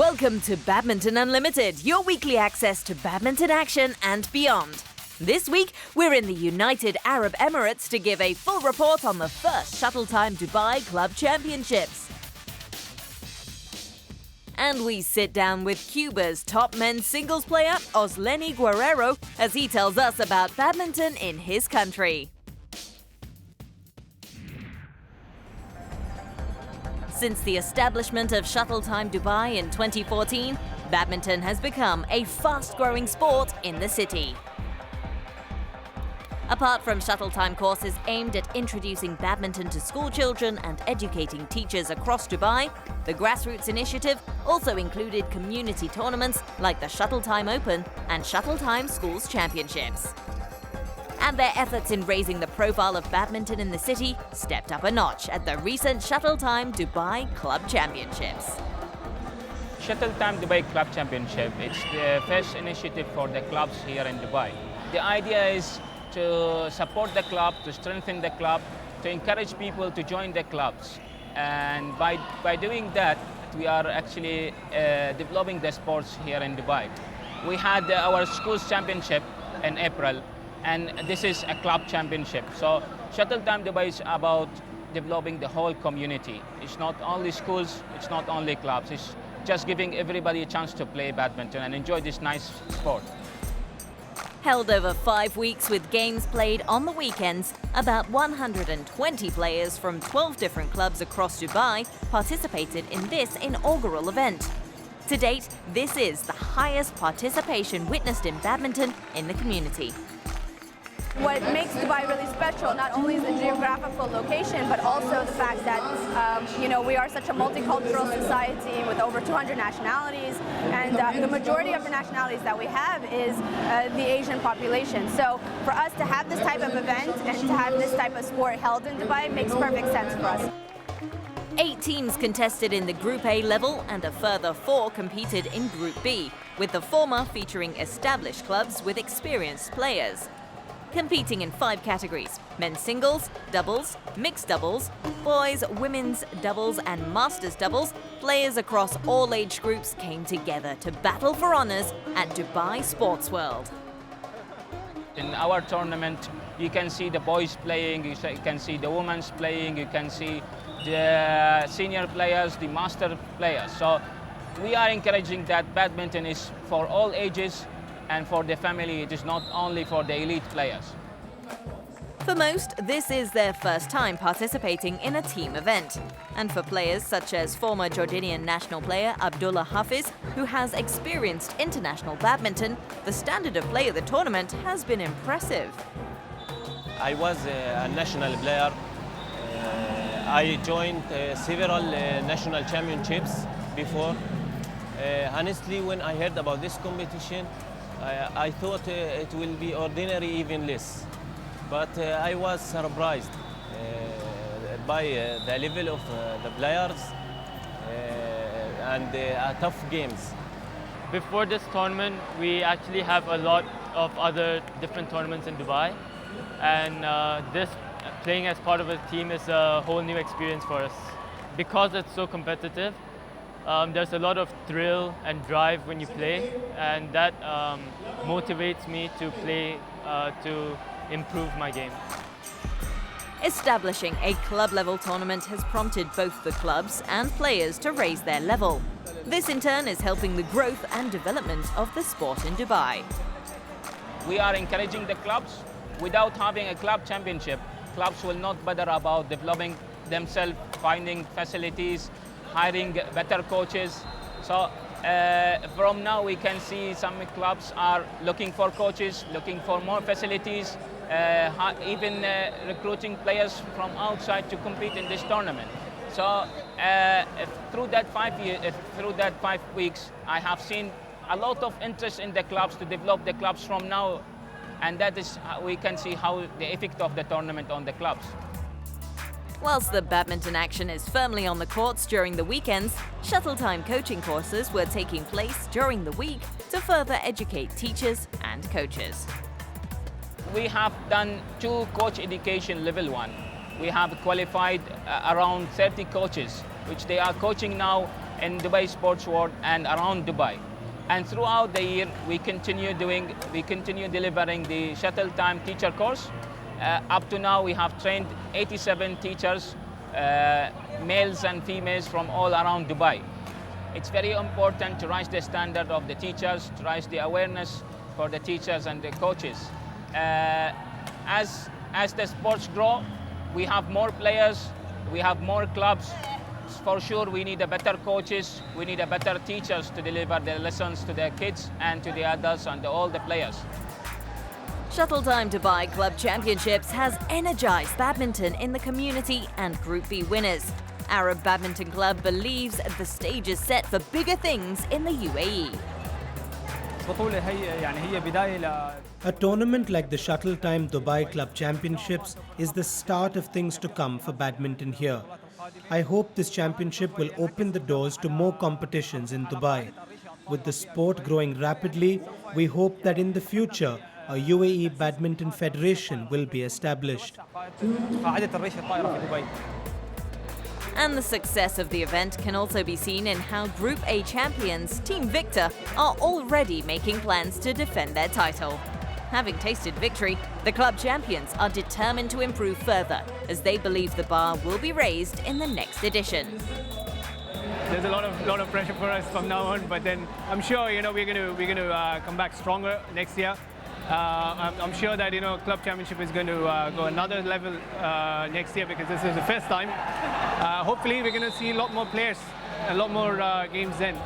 Welcome to Badminton Unlimited, your weekly access to badminton action and beyond. This week, we're in the United Arab Emirates to give a full report on the first Shuttle Time Dubai Club Championships. And we sit down with Cuba's top men's singles player, Osleni Guerrero, as he tells us about badminton in his country. Since the establishment of Shuttle Time Dubai in 2014, badminton has become a fast-growing sport in the city. Apart from Shuttle Time courses aimed at introducing badminton to school children and educating teachers across Dubai, the grassroots initiative also included community tournaments like the Shuttle Time Open and Shuttle Time Schools Championships. And their efforts in raising the profile of badminton in the city stepped up a notch at the recent Shuttle Time Dubai Club Championships. Shuttle Time Dubai Club Championship, it's the first initiative for the clubs here in Dubai. The idea is to support the club, to strengthen the club, to encourage people to join the clubs. And by doing that, we are actually developing the sports here in Dubai. We had our schools championship in April, and this is a club championship. So Shuttle Time Dubai is about developing the whole community. It's not only schools, it's not only clubs, it's just giving everybody a chance to play badminton and enjoy this nice sport. Held over 5 weeks with games played on the weekends, about 120 players from 12 different clubs across Dubai participated in this inaugural event. To date, this is the highest participation witnessed in badminton in the community. What makes Dubai really special not only is the geographical location, but also the fact that we are such a multicultural society with over 200 nationalities, and the majority of the nationalities that we have is the Asian population. So for us to have this type of event and to have this type of sport held in Dubai makes perfect sense for us. 8 teams contested in the Group A level and a further 4 competed in Group B, with the former featuring established clubs with experienced players. Competing in 5 categories: men's singles, doubles, mixed doubles, boys, women's doubles and masters doubles, players across all age groups came together to battle for honours at Dubai Sports World. In our tournament, you can see the boys playing, you can see the women's playing, you can see the senior players, the master players. So we are encouraging that badminton is for all ages, and for the family, it is not only for the elite players. For most, this is their first time participating in a team event. And for players such as former Jordanian national player Abdullah Hafiz, who has experienced international badminton, the standard of play of the tournament has been impressive. I was a national player. I joined several national championships before. Honestly, when I heard about this competition, I thought it will be ordinary, even less. But I was surprised by the level of the players and tough games. Before this tournament, we actually have a lot of other different tournaments in Dubai. And this playing as part of a team is a whole new experience for us. Because it's so competitive, there's a lot of thrill and drive when you play, and that motivates me to play to improve my game. Establishing a club-level tournament has prompted both the clubs and players to raise their level. This in turn is helping the growth and development of the sport in Dubai. We are encouraging the clubs. Without having a club championship, clubs will not bother about developing themselves, finding facilities, hiring better coaches. So from now we can see some clubs are looking for coaches, looking for more facilities, even recruiting players from outside to compete in this tournament. So through that 5 weeks, I have seen a lot of interest in the clubs to develop the clubs from now, and that is we can see how the effect of the tournament on the clubs. Whilst the badminton action is firmly on the courts during the weekends, Shuttle Time coaching courses were taking place during the week to further educate teachers and coaches. We have done 2 coach education level 1. We have qualified around 30 coaches, which they are coaching now in Dubai sports world and around Dubai. And throughout the year, we continue delivering the shuttle time teacher course. Up to now, we have trained 87 teachers, males and females from all around Dubai. It's very important to raise the standard of the teachers, to raise the awareness for the teachers and the coaches. As the sports grow, we have more players, we have more clubs. For sure, we need a better coaches, we need a better teachers to deliver the lessons to the kids and to the adults and all the players. Shuttle Time Dubai Club Championships has energized badminton in the community and Group B winners. Arab Badminton Club believes the stage is set for bigger things in the UAE. A tournament like the Shuttle Time Dubai Club Championships is the start of things to come for badminton here. I hope this championship will open the doors to more competitions in Dubai. With the sport growing rapidly, we hope that in the future, a UAE Badminton Federation will be established. And the success of the event can also be seen in how Group A champions Team Victor are already making plans to defend their title. Having tasted victory, the club champions are determined to improve further, as they believe the bar will be raised in the next edition. There's a lot of pressure for us from now on, but then I'm sure we're going to come back stronger next year. I'm sure that club championship is going to go another level next year, because this is the first time. Hopefully, we're going to see a lot more players, a lot more games then.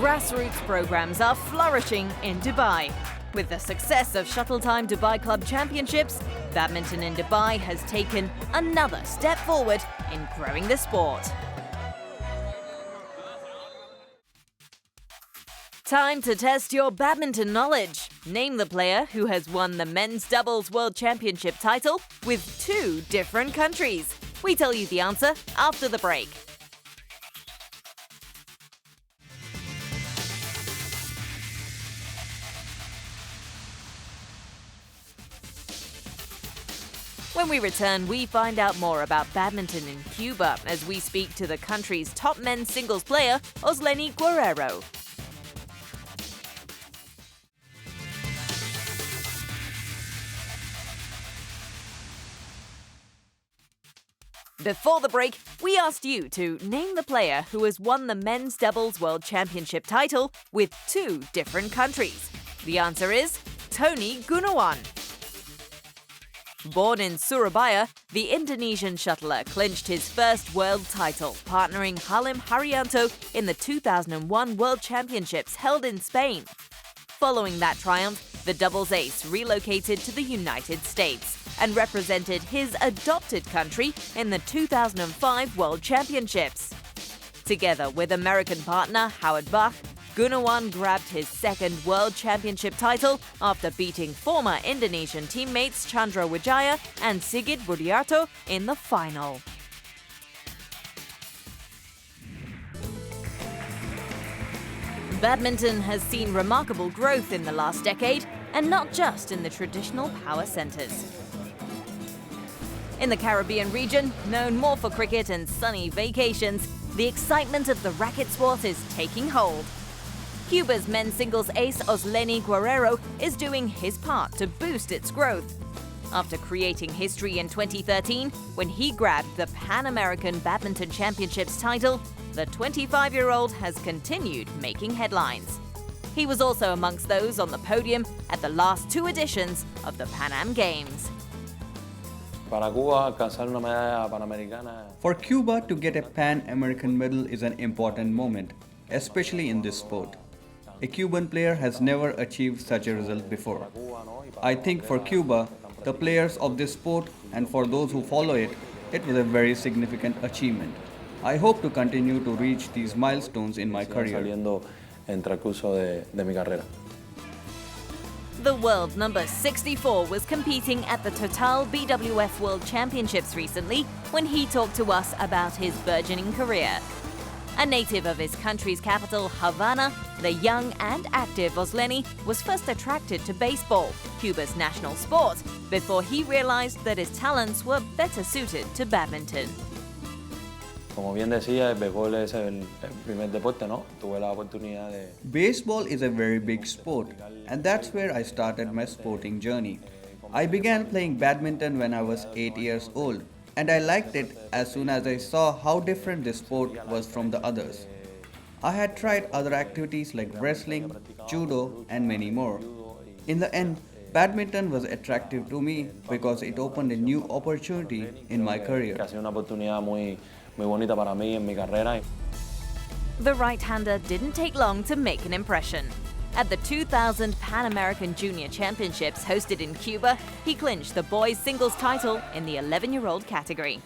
Grassroots programs are flourishing in Dubai. With the success of Shuttle Time Dubai Club Championships, badminton in Dubai has taken another step forward in growing the sport. Time to test your badminton knowledge. Name the player who has won the Men's Doubles World Championship title with 2 different countries. We tell you the answer after the break. When we return, we find out more about badminton in Cuba as we speak to the country's top men's singles player, Osleni Guerrero. Before the break, we asked you to name the player who has won the Men's Doubles World Championship title with 2 different countries. The answer is Tony Gunawan. Born in Surabaya, the Indonesian shuttler clinched his first world title, partnering Halim Haryanto in the 2001 World Championships held in Spain. Following that triumph, the doubles ace relocated to the United States and represented his adopted country in the 2005 World Championships. Together with American partner Howard Bach, Gunawan grabbed his second World Championship title after beating former Indonesian teammates Chandra Wijaya and Sigit Budiarto in the final. Badminton has seen remarkable growth in the last decade, and not just in the traditional power centres. In the Caribbean region, known more for cricket and sunny vacations, the excitement of the racket sport is taking hold. Cuba's men's singles ace Osleni Guerrero is doing his part to boost its growth. After creating history in 2013, when he grabbed the Pan American Badminton Championships title, the 25-year-old has continued making headlines. He was also amongst those on the podium at the last 2 editions of the Pan Am Games. For Cuba to get a Pan-American medal is an important moment, especially in this sport. A Cuban player has never achieved such a result before. I think for Cuba, the players of this sport, and for those who follow it, it was a very significant achievement. I hope to continue to reach these milestones in my career. The world number 64 was competing at the Total BWF World Championships recently when he talked to us about his burgeoning career. A native of his country's capital, Havana, the young and active Osleni was first attracted to baseball, Cuba's national sport, before he realized that his talents were better suited to badminton. Como bien decía, el béisbol es el primer deporte, ¿no? Tuve la oportunidad de... Baseball is a very big sport, and that's where I started my sporting journey. I began playing badminton when I was 8 years old, and I liked it as soon as I saw how different this sport was from the others. I had tried other activities like wrestling, judo, and many more. In the end, badminton was attractive to me because it opened a new opportunity in my career. Ha sido una oportunidad muy bonita para mí en mi carrera. The right-hander didn't take long to make an impression. At the 2000 Pan American Junior Championships hosted in Cuba, he clinched the boys' singles title in the 11-year-old category.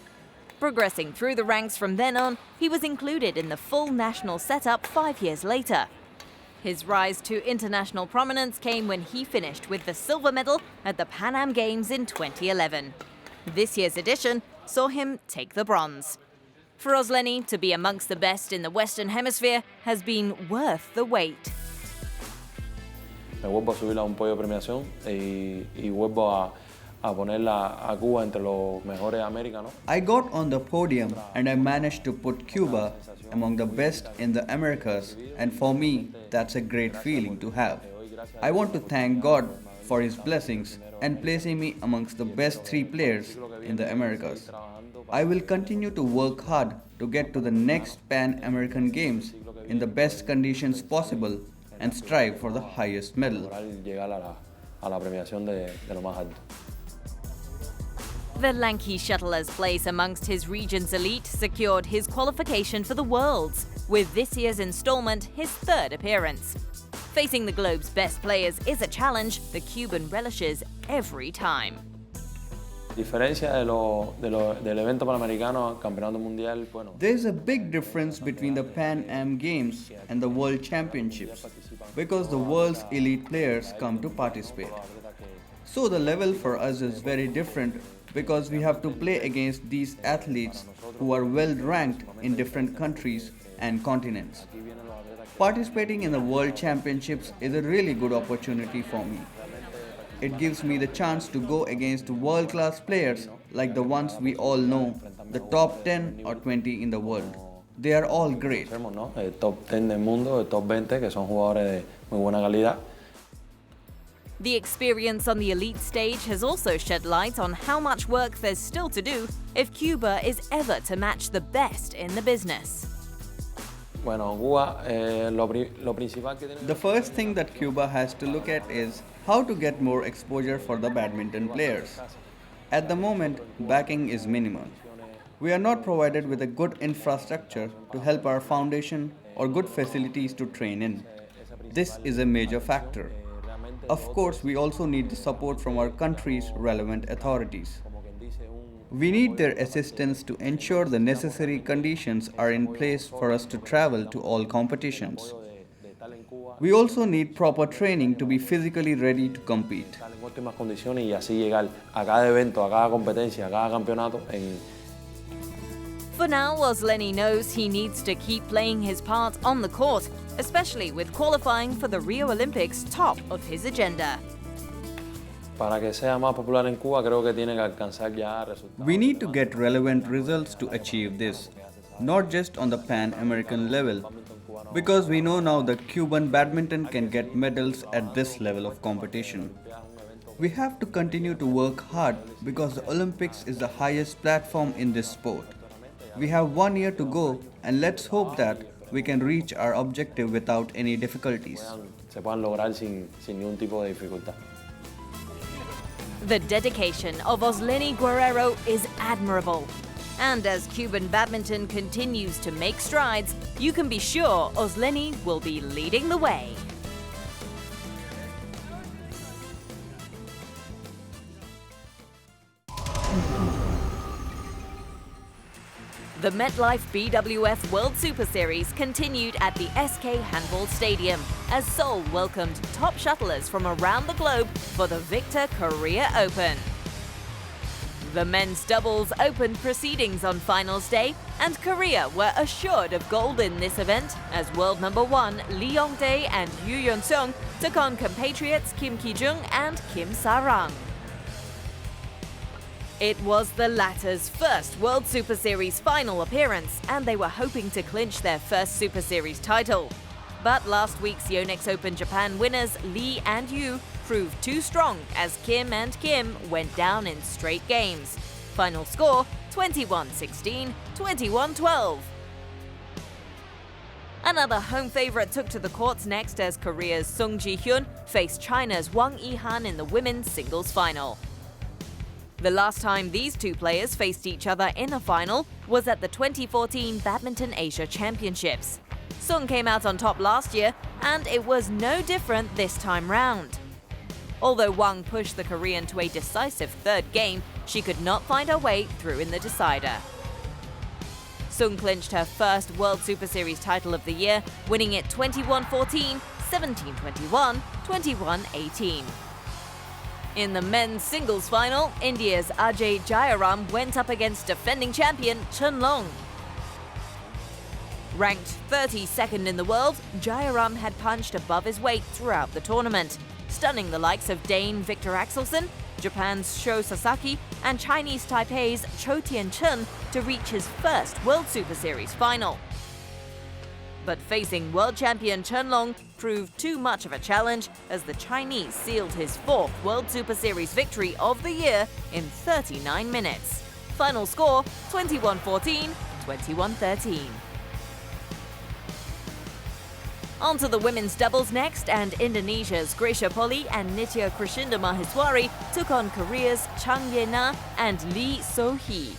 Progressing through the ranks from then on, he was included in the full national setup 5 years later. His rise to international prominence came when he finished with the silver medal at the Pan Am Games in 2011. This year's edition saw him take the bronze. For Osleni, to be amongst the best in the Western Hemisphere has been worth the wait. Me vuelvo a subir a un podio de premiación y vuelvo a ponerla a Cuba entre los mejores de América, ¿no? I got on the podium and I managed to put Cuba among the best in the Americas, and for me, that's a great feeling to have. I want to thank God for His blessings and placing me amongst the best 3 players in the Americas. I will continue to work hard to get to the next Pan American Games in the best conditions possible and strive for the highest medal. Llegar a la premiación de lo más alto. The lanky shuttler's place amongst his region's elite secured his qualification for the Worlds, with this year's installment his 3rd appearance. Facing the globe's best players is a challenge the Cuban relishes every time. Diferencia del evento panamericano al campeonato mundial, bueno. There's a big difference between the Pan Am Games and the World Championships because the world's elite players come to participate. So the level for us is very different because we have to play against these athletes who are well ranked in different countries and continents. Participating in the World Championships is a really good opportunity for me. It gives me the chance to go against world-class players like the ones we all know, the top 10 or 20 in the world. They are all great. El top 10 del mundo, el top 20, que son jugadores de muy buena calidad. The experience on the elite stage has also shed light on how much work there's still to do if Cuba is ever to match the best in the business. Bueno, Cuba, lo principal que tiene... The first thing that Cuba has to look at is how to get more exposure for the badminton players. At the moment, backing is minimal. We are not provided with a good infrastructure to help our foundation or good facilities to train in. This is a major factor. Of course, we also need the support from our country's relevant authorities. We need their assistance to ensure the necessary conditions are in place for us to travel to all competitions. We also need proper training to be physically ready to compete. En óptimas condiciones y así llegar a cada evento, a cada competencia, a cada campeonato en... For now, Osleni knows he needs to keep playing his part on the court, especially with qualifying for the Rio Olympics top of his agenda. Para que sea más popular en Cuba, creo que tiene que alcanzar ya resultados. We need to get relevant results to achieve this, not just on the Pan American level, because we know now that Cuban badminton can get medals at this level of competition. We have to continue to work hard because the Olympics is the highest platform in this sport. We have 1 year to go, and let's hope that we can reach our objective without any difficulties. Se puedan lograr sin ningún tipo de dificultad. The dedication of Osleni Guerrero is admirable. And as Cuban badminton continues to make strides, you can be sure Osleni will be leading the way. The MetLife BWF World Superseries continued at the SK Handball Stadium as Seoul welcomed top shuttlers from around the globe for the Victor Korea Open. The men's doubles opened proceedings on finals day, and Korea were assured of gold in this event as world number 1 Lee Yong-dae and Yoo Yeon-seong took on compatriots Kim Ki-jung and Kim Sa-rang. It was the latter's first World Super Series final appearance, and they were hoping to clinch their first Super Series title. But last week's Yonex Open Japan winners Lee and Yu proved too strong as Kim and Kim went down in straight games. Final score 21-16, 21-12. Another home favorite took to the courts next as Korea's Sung Ji-hyun faced China's Wang Yihan in the women's singles final. The last time these two players faced each other in a final was at the 2014 Badminton Asia Championships. Sung came out on top last year, and it was no different this time round. Although Wang pushed the Korean to a decisive third game, she could not find her way through in the decider. Sung clinched her first World Super Series title of the year, winning it 21-14, 17-21, 21-18. In the men's singles final, India's Ajay Jayaram went up against defending champion Chen Long. Ranked 32nd in the world, Jayaram had punched above his weight throughout the tournament, stunning the likes of Dane Victor Axelsen, Japan's Sho Sasaki, and Chinese Taipei's Chou Tianchen to reach his first World Super Series final. But facing world champion Chen Long proved too much of a challenge as the Chinese sealed his fourth World Super Series victory of the year in 39 minutes. Final score 21-14, 21-13. On to the women's doubles next, and Indonesia's Gracia Poli and Nitya Krishinda Maheswari took on Korea's Chang Ye-na and Lee So-hee.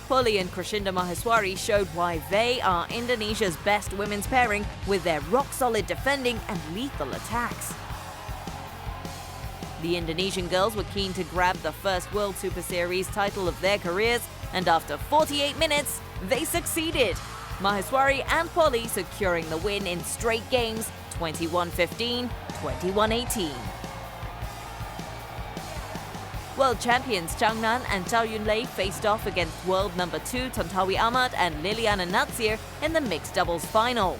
Poli and Krishinda Maheswari showed why they are Indonesia's best women's pairing with their rock-solid defending and lethal attacks. The Indonesian girls were keen to grab the first World Super Series title of their careers, and after 48 minutes, they succeeded. Maheswari and Poli securing the win in straight games, 21-15, 21-18. World champions Changnan and Zhao Yunlei faced off against world number 2 Tontawi Ahmad and Liliana Natsir in the mixed doubles final.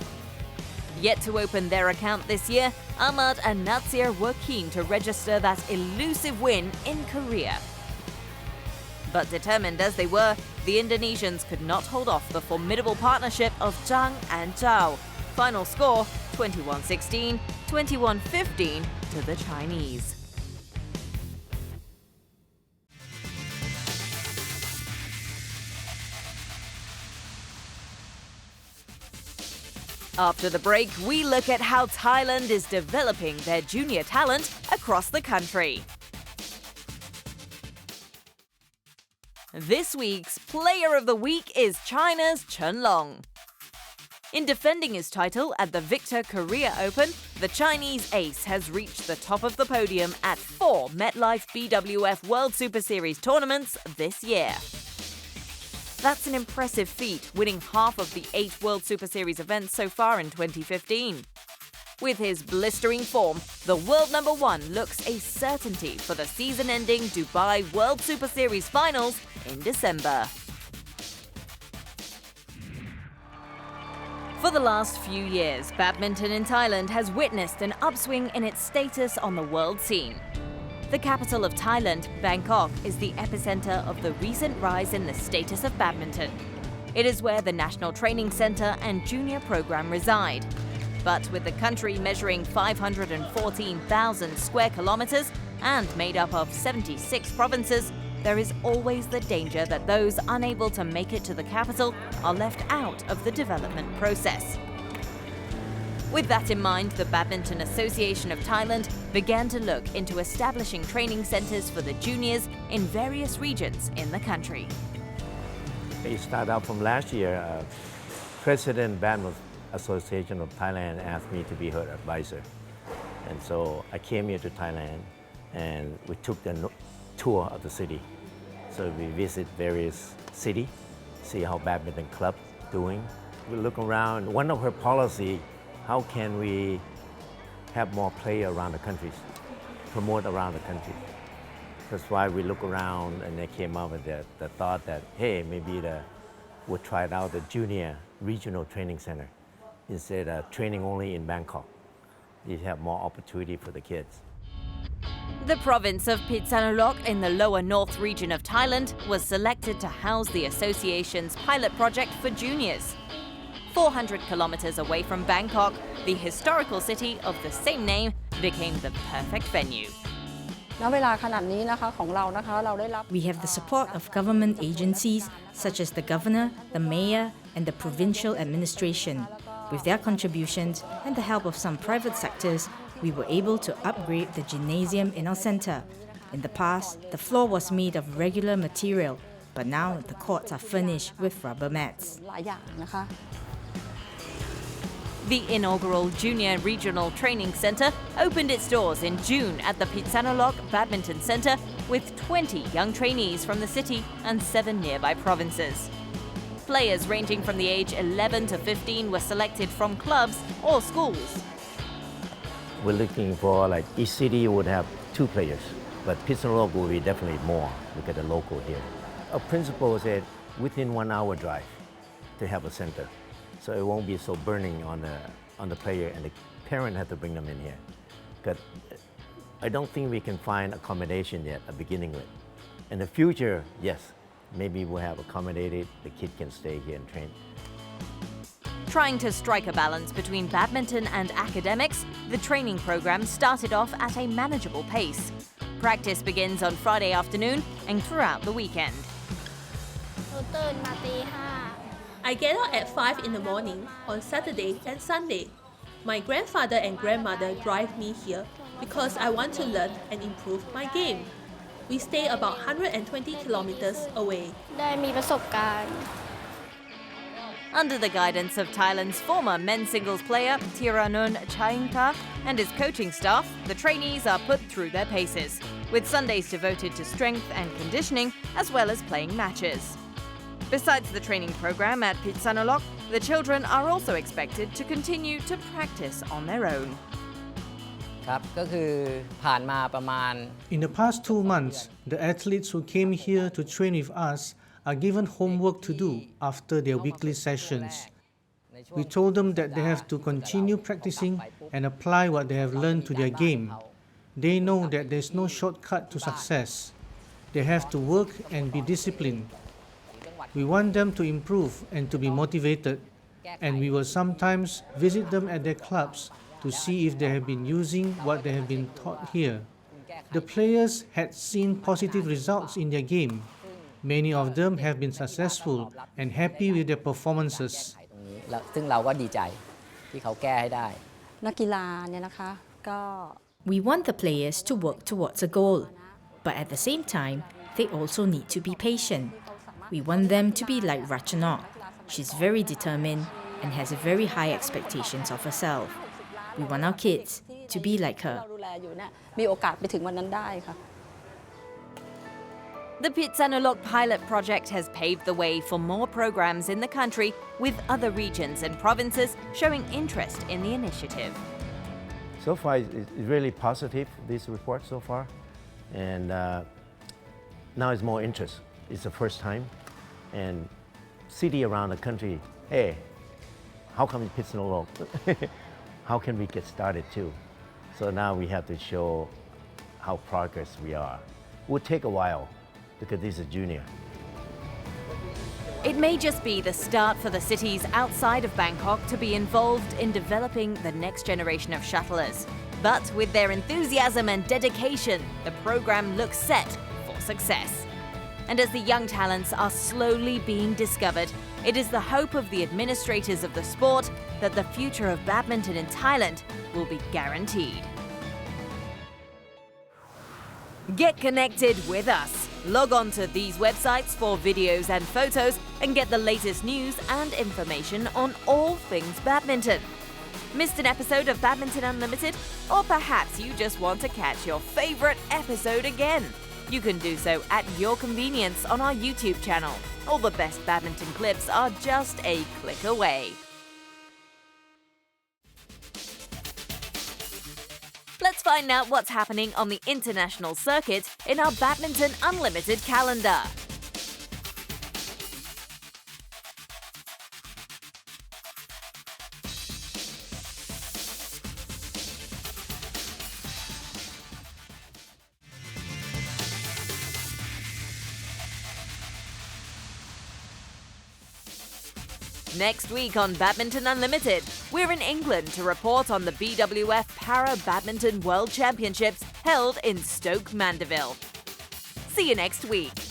Yet to open their account this year, Ahmad and Natsir were keen to register that elusive win in Korea. But determined as they were, the Indonesians could not hold off the formidable partnership of Zhang and Zhao. Final score 21-16, 21-15 to the Chinese. After the break, we look at how Thailand is developing their junior talent across the country. This week's Player of the Week is China's Chen Long. In defending his title at the Victor Korea Open, the Chinese ace has reached the top of the podium at 4 MetLife BWF World Superseries tournaments this year. That's an impressive feat, winning half of the 8 World Super Series events so far in 2015. With his blistering form, the world number 1 looks a certainty for the season-ending Dubai World Super Series finals in December. For the last few years, badminton in Thailand has witnessed an upswing in its status on the world scene. The capital of Thailand, Bangkok, is the epicenter of the recent rise in the status of badminton. It is where the National Training Center and Junior Program reside. But with the country measuring 514,000 square kilometers and made up of 76 provinces, there is always the danger that those unable to make it to the capital are left out of the development process. With that in mind, the Badminton Association of Thailand began to look into establishing training centers for the juniors in various regions in the country. It started out from last year. President Badminton Association of Thailand asked me to be her advisor. And so I came here to Thailand and we took the tour of the city. So we visit various cities, see how badminton club doing. We look around. One of her policy, how can we have more play around the countries, promote around the country? That's why we look around and they came up with the thought that, hey, maybe we'll try it out the junior regional training center instead of training only in Bangkok. You have more opportunity for the kids. The province of Phitsanulok in the lower north region of Thailand was selected to house the association's pilot project for juniors. 400 kilometers away from Bangkok, the historical city of the same name became the perfect venue. We have the support of government agencies such as the governor, the mayor, and the provincial administration. With their contributions and the help of some private sectors, we were able to upgrade the gymnasium in our center. In the past, the floor was made of regular material, but now the courts are furnished with rubber mats. The inaugural Junior Regional Training Center opened its doors in June at the Phitsanulok Badminton Center with 20 young trainees from the city and 7 nearby provinces. Players ranging from the age 11 to 15 were selected from clubs or schools. We're looking for, like, each city would have 2 players, but Phitsanulok will be definitely more. Look at the local here. Our principal said within 1 hour drive to have a center, so it won't be so burning on the player, and the parent had to bring them in here. Because I don't think we can find accommodation yet at beginning with. In the future, yes, maybe we'll have accommodated, the kid can stay here and train. Trying to strike a balance between badminton and academics, the training program started off at a manageable pace. Practice begins on Friday afternoon and throughout the weekend. I get up at 5 in the morning on Saturday and Sunday. My grandfather and grandmother drive me here because I want to learn and improve my game. We stay about 120 kilometers away. Under the guidance of Thailand's former men's singles player Tiranun Chaingka and his coaching staff, the trainees are put through their paces, with Sundays devoted to strength and conditioning as well as playing matches. Besides the training program at Phitsanulok, the children are also expected to continue to practice on their own. In the past 2 months, the athletes who came here to train with us are given homework to do after their weekly sessions. We told them that they have to continue practicing and apply what they have learned to their game. They know that there's no shortcut to success. They have to work and be disciplined. We want them to improve and to be motivated, and we will sometimes visit them at their clubs to see if they have been using what they have been taught here. The players had seen positive results in their game. Many of them have been successful and happy with their performances. We want the players to work towards a goal, but at the same time, they also need to be patient. We want them to be like Ratchanok. She's very determined and has very high expectations of herself. We want our kids to be like her. The Phitsanulok pilot project has paved the way for more programs in the country, with other regions and provinces showing interest in the initiative. So far, it's really positive, this report so far. And now it's more interest. It's the first time. And city around the country, hey, how come Phitsanulok? How can we get started too? So now we have to show how progress we are. It will take a while because this is junior. It may just be the start for the cities outside of Bangkok to be involved in developing the next generation of shuttlers. But with their enthusiasm and dedication, the program looks set for success. And as the young talents are slowly being discovered, it is the hope of the administrators of the sport that the future of badminton in Thailand will be guaranteed. Get connected with us. Log on to these websites for videos and photos and get the latest news and information on all things badminton. Missed an episode of Badminton Unlimited? Or perhaps you just want to catch your favorite episode again? You can do so at your convenience on our YouTube channel. All the best badminton clips are just a click away. Let's find out what's happening on the international circuit in our Badminton Unlimited calendar. Next week on Badminton Unlimited, we're in England to report on the BWF Para Badminton World Championships held in Stoke Mandeville. See you next week.